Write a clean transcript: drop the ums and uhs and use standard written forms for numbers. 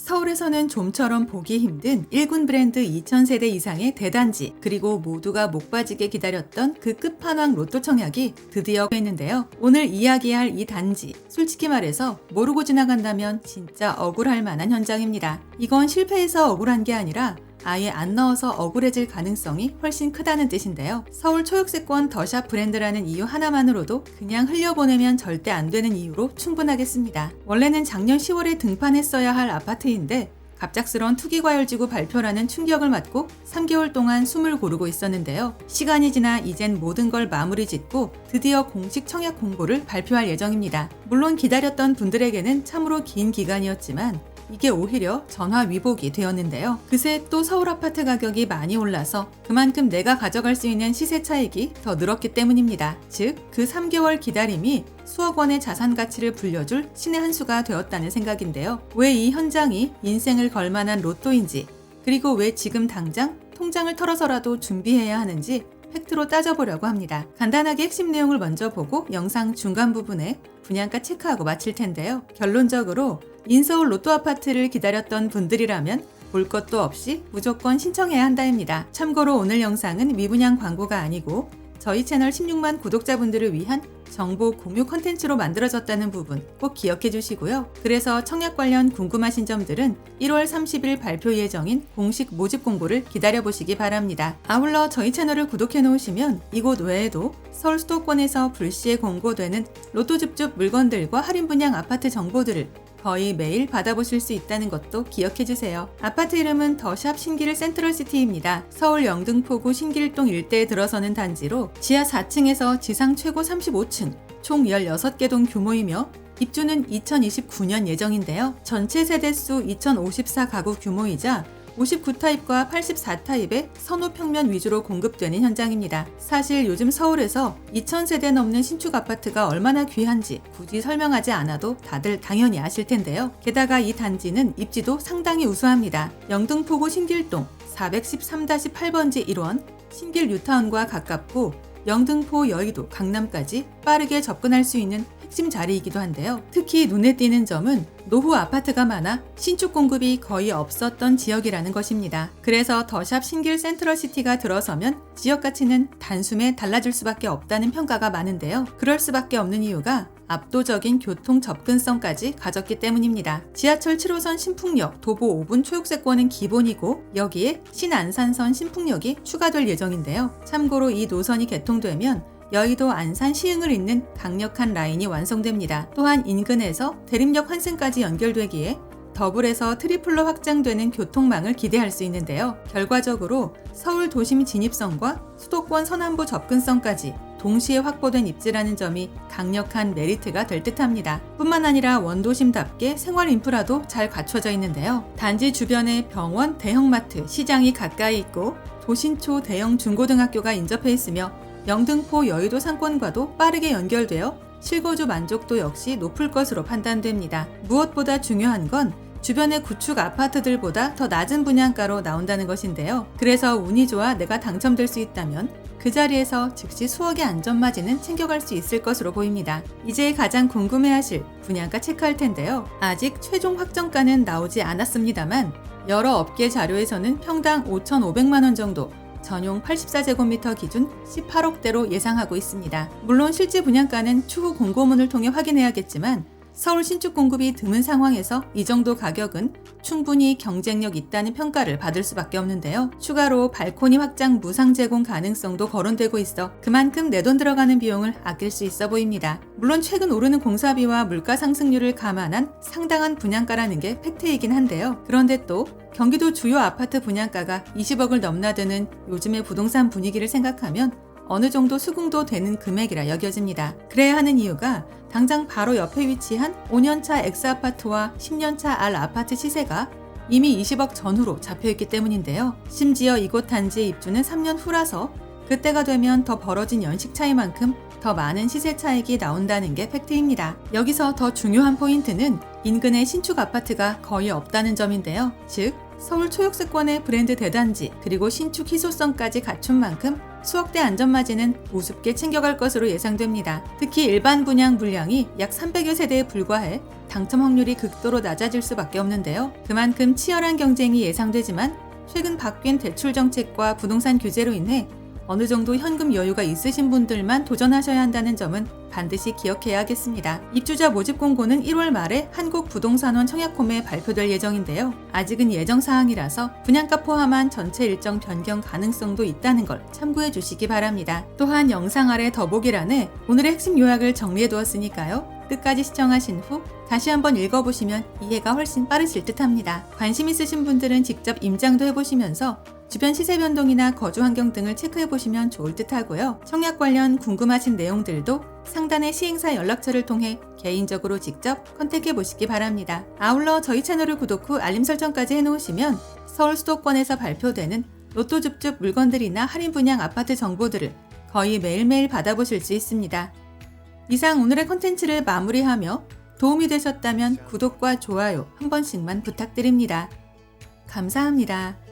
서울에서는 좀처럼 보기 힘든 1군 브랜드 2000세대 이상의 대단지, 그리고 모두가 목 빠지게 기다렸던 그 끝판왕 로또 청약이 드디어 했는데요. 오늘 이야기할 이 단지, 솔직히 말해서 모르고 지나간다면 진짜 억울할 만한 현장입니다. 이건 실패해서 억울한 게 아니라 아예 안 넣어서 억울해질 가능성이 훨씬 크다는 뜻인데요. 서울 초역세권 더샵 브랜드라는 이유 하나만으로도 그냥 흘려보내면 절대 안 되는 이유로 충분하겠습니다. 원래는 작년 10월에 등판했어야 할 아파트인데 갑작스러운 투기과열지구 발표라는 충격을 맞고 3개월 동안 숨을 고르고 있었는데요. 시간이 지나 이젠 모든 걸 마무리 짓고 드디어 공식 청약 공고를 발표할 예정입니다. 물론 기다렸던 분들에게는 참으로 긴 기간이었지만 이게 오히려 전화위복이 되었는데요. 그새 또 서울 아파트 가격이 많이 올라서 그만큼 내가 가져갈 수 있는 시세 차익이 더 늘었기 때문입니다. 즉, 그 3개월 기다림이 수억 원의 자산 가치를 불려줄 신의 한 수가 되었다는 생각인데요. 왜 이 현장이 인생을 걸 만한 로또인지, 그리고 왜 지금 당장 통장을 털어서라도 준비해야 하는지 팩트로 따져보려고 합니다. 간단하게 핵심 내용을 먼저 보고 영상 중간 부분에 분양가 체크하고 마칠 텐데요. 결론적으로 인서울 로또 아파트를 기다렸던 분들이라면 볼 것도 없이 무조건 신청해야 한다입니다. 참고로 오늘 영상은 미분양 광고가 아니고 저희 채널 16만 구독자분들을 위한 정보 공유 컨텐츠로 만들어졌다는 부분 꼭 기억해 주시고요. 그래서 청약 관련 궁금하신 점들은 1월 30일 발표 예정인 공식 모집 공고를 기다려보시기 바랍니다. 아울러 저희 채널을 구독해 놓으시면 이곳 외에도 서울 수도권에서 불시에 공고되는 로또 줍줍 물건들과 할인 분양 아파트 정보들을 거의 매일 받아보실 수 있다는 것도 기억해주세요. 아파트 이름은 더샵 신길 센트럴시티입니다. 서울 영등포구 신길동 일대에 들어서는 단지로 지하 4층에서 지상 최고 35층, 총 16개 동 규모이며 입주는 2029년 예정인데요. 전체 세대수 2054가구 규모이자 59타입과 84타입의 선호평면 위주로 공급되는 현장입니다. 사실 요즘 서울에서 2000세대 넘는 신축 아파트가 얼마나 귀한지 굳이 설명하지 않아도 다들 당연히 아실 텐데요. 게다가 이 단지는 입지도 상당히 우수합니다. 영등포구 신길동 413-8번지 1원 신길 뉴타운과 가깝고 영등포, 여의도, 강남까지 빠르게 접근할 수 있는 핵심 자리이기도 한데요. 특히 눈에 띄는 점은 노후 아파트가 많아 신축 공급이 거의 없었던 지역이라는 것입니다. 그래서 더샵 신길 센트럴시티가 들어서면 지역 가치는 단숨에 달라질 수밖에 없다는 평가가 많은데요. 그럴 수밖에 없는 이유가 압도적인 교통 접근성까지 가졌기 때문입니다. 지하철 7호선 신풍역, 도보 5분 초역세권은 기본이고 여기에 신안산선 신풍역이 추가될 예정인데요. 참고로 이 노선이 개통되면 여의도 안산 시흥을 잇는 강력한 라인이 완성됩니다. 또한 인근에서 대림역 환승까지 연결되기에 더블에서 트리플로 확장되는 교통망을 기대할 수 있는데요. 결과적으로 서울 도심 진입성과 수도권 서남부 접근성까지 동시에 확보된 입지라는 점이 강력한 메리트가 될 듯합니다. 뿐만 아니라 원도심답게 생활 인프라도 잘 갖춰져 있는데요. 단지 주변에 병원, 대형마트, 시장이 가까이 있고 도신초 대형 중고등학교가 인접해 있으며 영등포 여의도 상권과도 빠르게 연결되어 실거주 만족도 역시 높을 것으로 판단됩니다. 무엇보다 중요한 건 주변의 구축 아파트들보다 더 낮은 분양가로 나온다는 것인데요. 그래서 운이 좋아 내가 당첨될 수 있다면 그 자리에서 즉시 수억의 안전마진은 챙겨갈 수 있을 것으로 보입니다. 이제 가장 궁금해하실 분양가 체크할 텐데요. 아직 최종 확정가는 나오지 않았습니다만 여러 업계 자료에서는 평당 5,500만 원 정도, 전용 84제곱미터 기준 18억대로 예상하고 있습니다. 물론 실제 분양가는 추후 공고문을 통해 확인해야겠지만 서울 신축 공급이 드문 상황에서 이 정도 가격은 충분히 경쟁력 있다는 평가를 받을 수밖에 없는데요. 추가로 발코니 확장 무상 제공 가능성도 거론되고 있어 그만큼 내 돈 들어가는 비용을 아낄 수 있어 보입니다. 물론 최근 오르는 공사비와 물가 상승률을 감안한 상당한 분양가라는 게 팩트이긴 한데요. 그런데 또 경기도 주요 아파트 분양가가 20억을 넘나드는 요즘의 부동산 분위기를 생각하면 어느 정도 수긍도 되는 금액이라 여겨집니다. 그래야 하는 이유가 당장 바로 옆에 위치한 5년차 X아파트와 10년차 R아파트 시세가 이미 20억 전후로 잡혀있기 때문인데요. 심지어 이곳 단지의 입주는 3년 후라서 그때가 되면 더 벌어진 연식 차이만큼 더 많은 시세 차익이 나온다는 게 팩트입니다. 여기서 더 중요한 포인트는 인근에 신축 아파트가 거의 없다는 점인데요. 즉, 서울 초역세권의 브랜드 대단지 그리고 신축 희소성까지 갖춘 만큼 수억대 안전마진은 우습게 챙겨갈 것으로 예상됩니다. 특히 일반 분양 물량이 약 300여 세대에 불과해 당첨 확률이 극도로 낮아질 수밖에 없는데요. 그만큼 치열한 경쟁이 예상되지만 최근 바뀐 대출 정책과 부동산 규제로 인해 어느 정도 현금 여유가 있으신 분들만 도전하셔야 한다는 점은 반드시 기억해야 하겠습니다. 입주자 모집 공고는 1월 말에 한국부동산원 청약홈에 발표될 예정인데요. 아직은 예정사항이라서 분양가 포함한 전체 일정 변경 가능성도 있다는 걸 참고해 주시기 바랍니다. 또한 영상 아래 더보기란에 오늘의 핵심 요약을 정리해 두었으니까요. 끝까지 시청하신 후 다시 한번 읽어보시면 이해가 훨씬 빠르실 듯 합니다. 관심 있으신 분들은 직접 임장도 해보시면서 주변 시세 변동이나 거주 환경 등을 체크해보시면 좋을 듯 하고요. 청약 관련 궁금하신 내용들도 상단의 시행사 연락처를 통해 개인적으로 직접 컨택해보시기 바랍니다. 아울러 저희 채널을 구독 후 알림 설정까지 해놓으시면 서울 수도권에서 발표되는 로또 줍줍 물건들이나 할인 분양 아파트 정보들을 거의 매일매일 받아보실 수 있습니다. 이상 오늘의 컨텐츠를 마무리하며 도움이 되셨다면 구독과 좋아요 한 번씩만 부탁드립니다. 감사합니다.